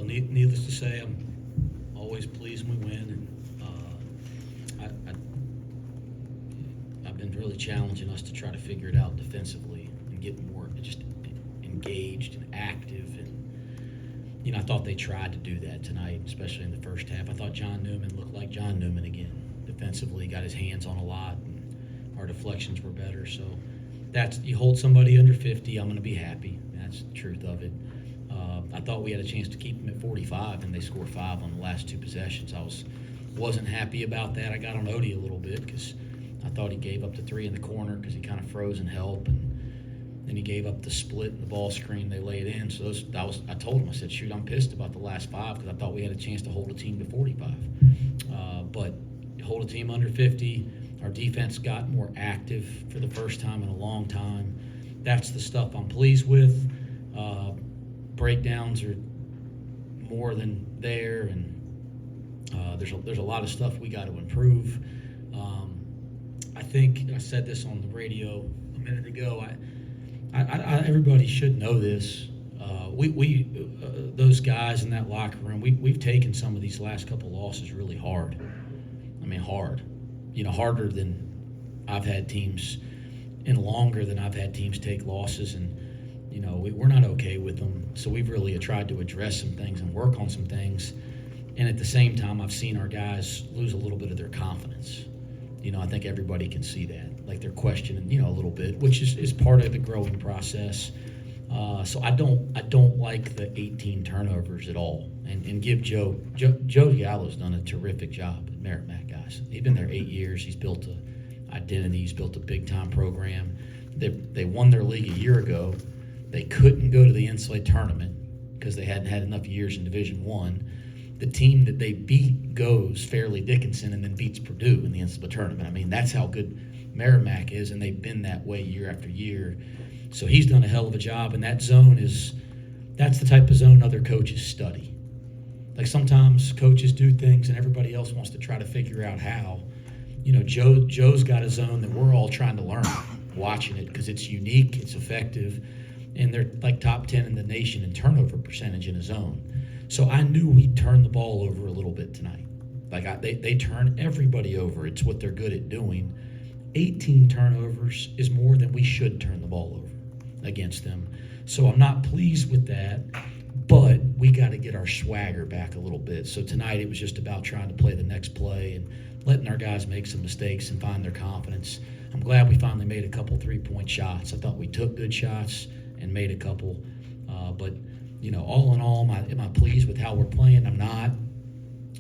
needless to say, I'm always pleased when we win, and I've been really challenging us to try to figure it out defensively and get more just engaged and active. And I thought they tried to do that tonight, especially in the first half. I thought John Newman looked like John Newman again. Defensively, got his hands on a lot, and our deflections were better. So you hold somebody under 50, I'm going to be happy. That's the truth of it. I thought we had a chance to keep them at 45, and they scored 5 on the last 2 possessions. I wasn't happy about that. I got on Odie a little bit because I thought he gave up the 3 in the corner because he kind of froze in help, and then he gave up the split and the ball screen. They laid in. So I told him, I said, shoot, I'm pissed about the last 5 because I thought we had a chance to hold a team to 45. But hold a team under 50. Our defense got more active for the first time in a long time. That's the stuff I'm pleased with. Breakdowns are more than there, and there's a lot of stuff we got to improve. I think I said this on the radio a minute ago. Everybody should know this. Those guys in that locker room, we've taken some of these last couple losses really hard. I mean, hard. Harder than I've had teams, and longer than I've had teams take losses, and we're not okay with them. So we've really tried to address some things and work on some things. And at the same time, I've seen our guys lose a little bit of their confidence. I think everybody can see that. Like they're questioning, a little bit, which is part of the growing process. So I don't like the 18 turnovers at all. And give Joe Gallo's done a terrific job at Merrimack, guys. He's been there 8 years. He's built an identity. He's built a big-time program. They won their league a year ago. They couldn't go to the NCAA tournament because they hadn't had enough years in Division I. The team that they beat goes Fairleigh Dickinson and then beats Purdue in the NCAA tournament. I mean, that's how good Merrimack is, and they've been that way year after year. So he's done a hell of a job, and that's the type of zone other coaches study. Like sometimes coaches do things and everybody else wants to try to figure out how. Joe's got a zone that we're all trying to learn, watching it because it's unique, it's effective, and they're like top 10 in the nation in turnover percentage in a zone. So I knew we'd turn the ball over a little bit tonight. They turn everybody over. It's what they're good at doing. 18 turnovers is more than we should turn the ball over against them. So I'm not pleased with that, but we got to get our swagger back a little bit. So tonight it was just about trying to play the next play and letting our guys make some mistakes and find their confidence. I'm glad we finally made a couple 3-point shots. I thought we took good shots and made a couple. But all in all, am I pleased with how we're playing? I'm not.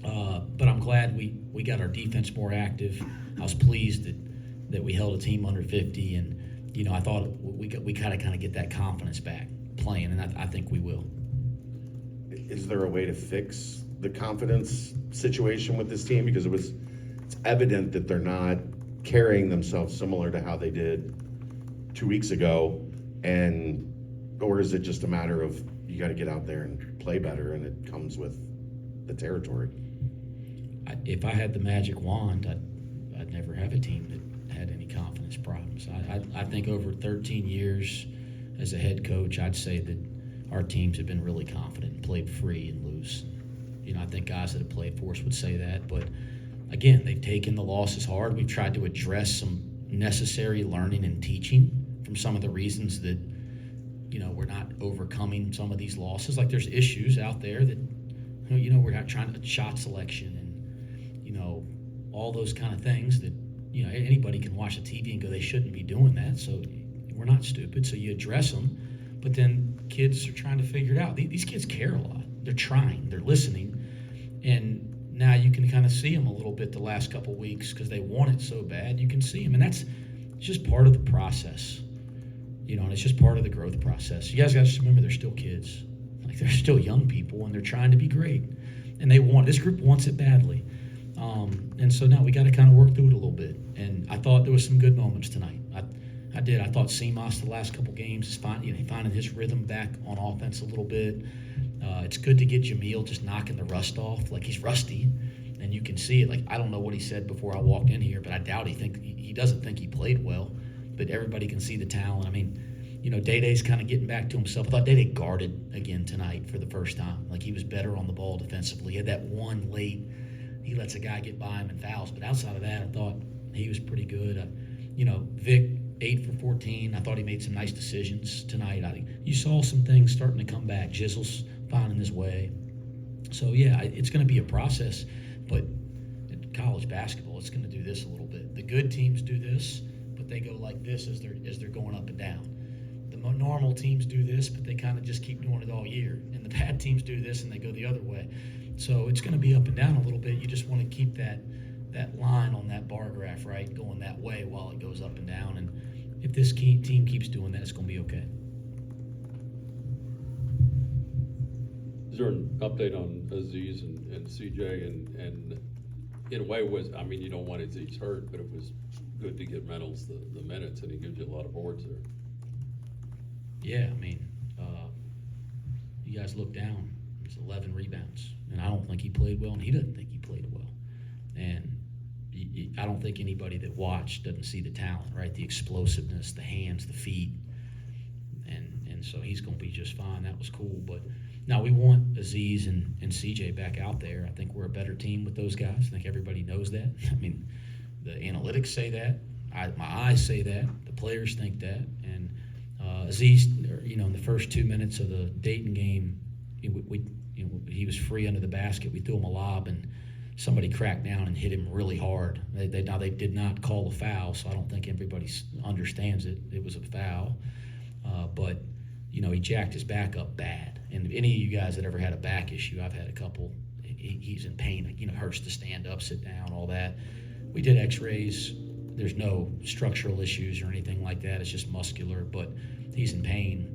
But I'm glad we got our defense more active. I was pleased that we held a team under 50, and I thought we got to kind of get that confidence back playing, and I think we will. Is there a way to fix the confidence situation with this team? Because it's evident that they're not carrying themselves similar to how they did 2 weeks ago, or is it just a matter of you got to get out there and play better, and it comes with the territory? If I had the magic wand, I'd never have a team that had any confidence problems. I think over 13 years as a head coach, I'd say that our teams have been really confident and played free and loose. I think guys that have played for us would say that. But, again, they've taken the losses hard. We've tried to address some necessary learning and teaching from some of the reasons that, we're not overcoming some of these losses. Like there's issues out there that, we're not trying to shot selection and, all those kind of things that, anybody can watch the TV and go, they shouldn't be doing that. So we're not stupid. So you address them. But then kids are trying to figure it out. These kids care a lot. They're trying. They're listening. And now you can kind of see them a little bit the last couple of weeks because they want it so bad. You can see them. And it's just part of the process. And it's just part of the growth process. You guys got to remember they're still kids. Like they're still young people, and they're trying to be great. And this group wants it badly. And so now we got to kind of work through it a little bit. And I thought there was some good moments tonight. I did. I thought Seamoss the last couple games is finding his rhythm back on offense a little bit. It's good to get Jameel just knocking the rust off. Like he's rusty, and you can see it. Like I don't know what he said before I walked in here, but I doubt he doesn't think he played well. But everybody can see the talent. I mean, Day-Day's kind of getting back to himself. I thought Day-Day guarded again tonight for the first time. Like, he was better on the ball defensively. He had that one late, he lets a guy get by him and fouls. But outside of that, I thought he was pretty good. Vic, 8 for 14. I thought he made some nice decisions tonight. You saw some things starting to come back. Jizzle's finding his way. So, yeah, it's going to be a process. But in college basketball, it's going to do this a little bit. The good teams do this, but they go like this as they're going up and down. The normal teams do this, but they kind of just keep doing it all year. And the bad teams do this, and they go the other way. So it's going to be up and down a little bit. You just want to keep that line on that bar graph, right, going that way while it goes up and down. And if this team keeps doing that, it's going to be okay. Is there an update on Aziz and CJ? And in a way, you don't want Aziz hurt, but it was good to get Reynolds the minutes, and he gives you a lot of boards there. Yeah, you guys look down. It's 11 rebounds, and I don't think he played well, and he doesn't think he played well. And I don't think anybody that watched doesn't see the talent, right? The explosiveness, the hands, the feet, and so he's going to be just fine. That was cool. But now we want Aziz and CJ back out there. I think we're a better team with those guys. I think everybody knows that. The analytics say that. My eyes say that. The players think that. And Aziz, in the first 2 minutes of the Dayton game, he was free under the basket. We threw him a lob, and somebody cracked down and hit him really hard. They did not call a foul, so I don't think everybody understands it. It was a foul, but he jacked his back up bad. And any of you guys that ever had a back issue, I've had a couple. He's in pain. It hurts to stand up, sit down, all that. We did X-rays. There's no structural issues or anything like that. It's just muscular, but he's in pain.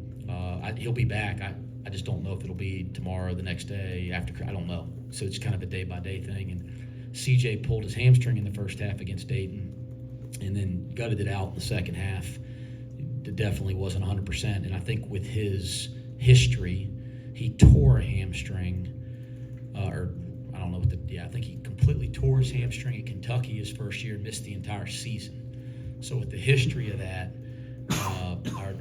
He'll be back. I just don't know if it'll be tomorrow, the next day, after. I don't know. So it's kind of a day-by-day thing. And CJ pulled his hamstring in the first half against Dayton and then gutted it out in the second half. It definitely wasn't 100%. And I think with his history, he tore a hamstring, I think he completely tore his hamstring at Kentucky his first year and missed the entire season. So with the history of that,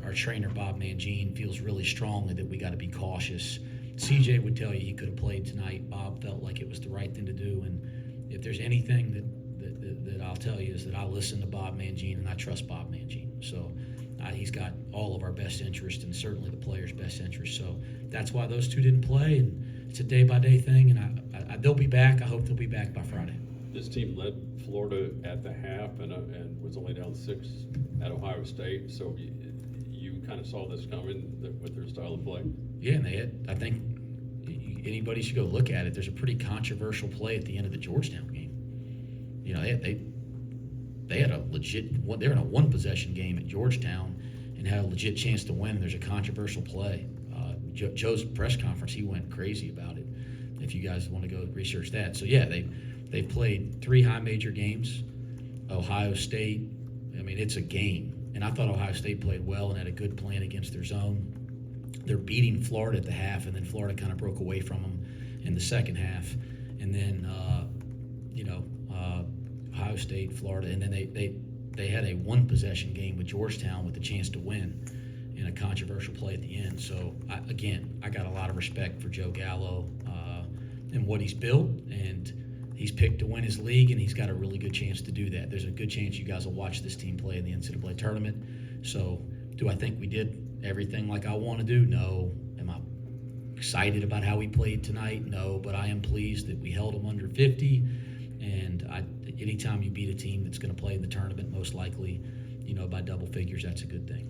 our trainer, Bob Mangine, feels really strongly that we got to be cautious. CJ would tell you he could have played tonight. Bob felt like it was the right thing to do. And if there's anything that I'll tell you is that I listen to Bob Mangine and I trust Bob Mangine. So he's got all of our best interest and certainly the players' best interest. So that's why those two didn't play. And it's a day-by-day thing. And they'll be back. I hope they'll be back by Friday. This team led Florida at the half and was only down 6 at Ohio State. So you kind of saw this coming with their style of play. Yeah, and I think anybody should go look at it. There's a pretty controversial play at the end of the Georgetown game. They had a legit. They were in a one-possession game at Georgetown and had a legit chance to win. And there's a controversial play. Joe's press conference, he went crazy about it. If you guys want to go research that, so yeah, they've played 3 high major games. Ohio State, it's a game, and I thought Ohio State played well and had a good plan against their zone. They're beating Florida at the half, and then Florida kind of broke away from them in the second half, and then Ohio State, Florida, and then they had a one-possession game with Georgetown with a chance to win in a controversial play at the end. So I got a lot of respect for Joe Gallo and what he's built, and he's picked to win his league, and he's got a really good chance to do that. There's a good chance you guys will watch this team play in the NCAA tournament. So do I think we did everything like I want to do? No. Am I excited about how we played tonight? No, but I am pleased that we held them under 50, and anytime you beat a team that's going to play in the tournament, most likely, by double figures, that's a good thing.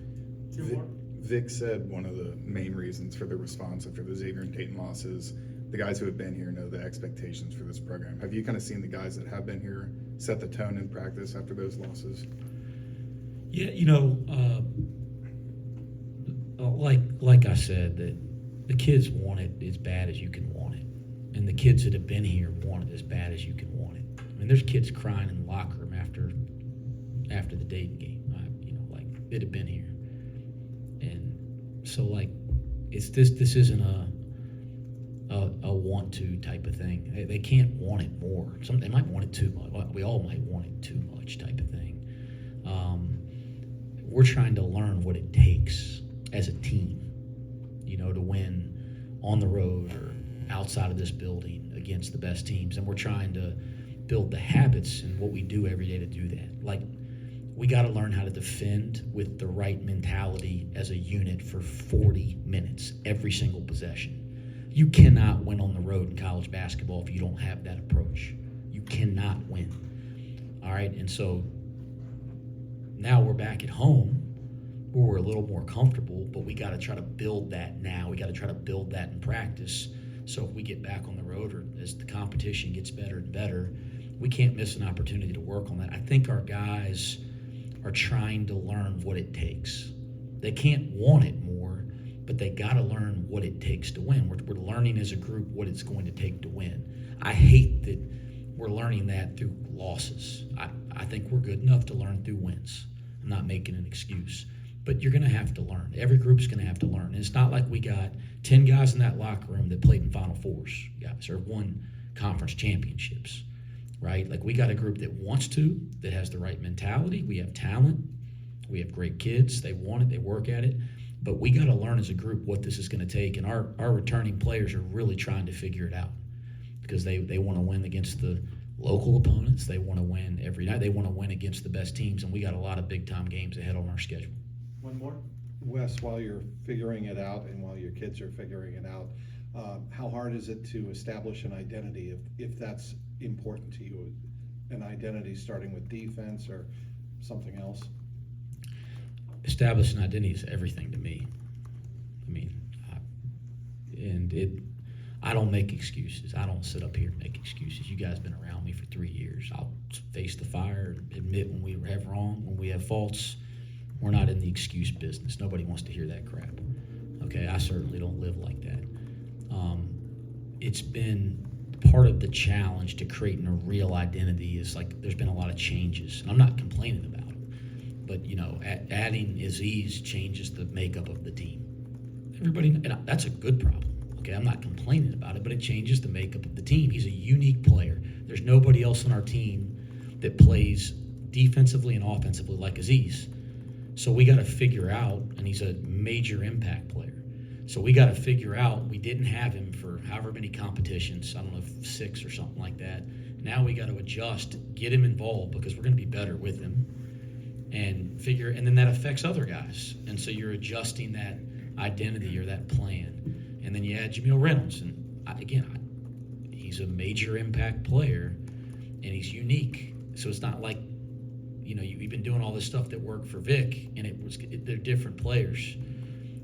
Vic said one of the main reasons for the response after the Xavier and Dayton losses, the guys who have been here know the expectations for this program. Have you kind of seen the guys that have been here set the tone in practice after those losses? Yeah, like I said, that the kids want it as bad as you can want it, and the kids that have been here want it as bad as you can want it. There's kids crying in the locker room after the Dayton game, that have been here. And so it's this isn't a want to type of thing. They can't want it more. They might want it too much. We all might want it too much type of thing. We're trying to learn what it takes as a team, to win on the road or outside of this building against the best teams. And we're trying to build the habits and what we do every day to do that. Like, we got to learn how to defend with the right mentality as a unit for 40 minutes, every single possession. You cannot win on the road in college basketball if you don't have that approach. You cannot win. All right, and so now we're back at home where we're a little more comfortable, but we got to try to build that now. We got to try to build that in practice. So if we get back on the road or as the competition gets better and better, we can't miss an opportunity to work on that. I think our guys are trying to learn what it takes. They can't want it more, but they got to learn what it takes to win. We're learning as a group what it's going to take to win. I hate that we're learning that through losses. I think we're good enough to learn through wins. I'm not making an excuse. But you're going to have to learn. Every group's going to have to learn. And it's not like we got 10 guys in that locker room that played in Final Fours, guys, or won conference championships, right? Like, we got a group that wants to, that has the right mentality. We have talent. We have great kids. They want it. They work at it. But we got to learn as a group what this is going to take. And our returning players are really trying to figure it out because they want to win against the local opponents. They want to win every night. They want to win against the best teams. And we got a lot of big-time games ahead on our schedule. One more? Wes, while you're figuring it out and while your kids are figuring it out, how hard is it to establish an identity if that's important to you? An identity starting with defense or something else? Establishing identity is everything to me. I mean, I don't make excuses. I don't sit up here and make excuses. You guys been around me for 3 years. I'll face the fire, admit when we have wrong, when we have faults. We're not in the excuse business. Nobody wants to hear that crap. Okay, I certainly don't live like that. It's been part of the challenge to creating a real identity is like there's been a lot of changes. I'm not complaining about it, but adding Aziz changes the makeup of the team. Everybody, and that's a good problem. Okay, I'm not complaining about it, but it changes the makeup of the team. He's a unique player. There's nobody else on our team that plays defensively and offensively like Aziz. So we got to figure out, and he's a major impact player. So we got to figure out, we didn't have him for however many competitions, I don't know, 6 or something like that. Now we got to adjust, get him involved because we're going to be better with him and then that affects other guys. And so you're adjusting that identity or that plan. And then you add Jamil Reynolds. And he's a major impact player and he's unique. So it's not like, you've been doing all this stuff that worked for Vic, and they're different players.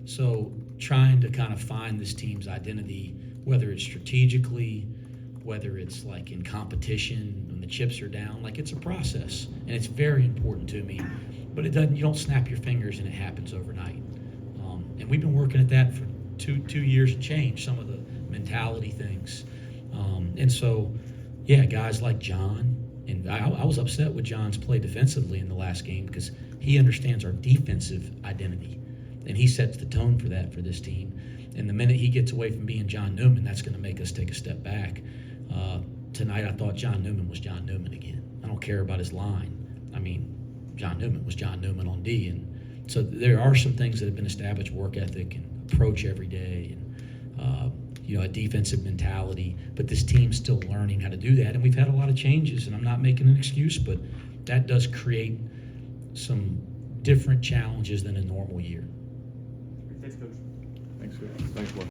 So trying to kind of find this team's identity, whether it's strategically, whether it's like in competition when the chips are down, like it's a process, and it's very important to me. But you don't snap your fingers and it happens overnight. And we've been working at that for two years and change, some of the mentality things. And so, guys like John. And I was upset with John's play defensively in the last game because he understands our defensive identity. And he sets the tone for that for this team. And the minute he gets away from being John Newman, that's going to make us take a step back. Tonight I thought John Newman was John Newman again. I don't care about his line. I mean, John Newman was John Newman on D. And so there are some things that have been established, work ethic and approach every day and a defensive mentality, but this team's still learning how to do that, and we've had a lot of changes, and I'm not making an excuse, but that does create some different challenges than a normal year. Thanks, Coach. Thanks, Coach. Thanks, Mark.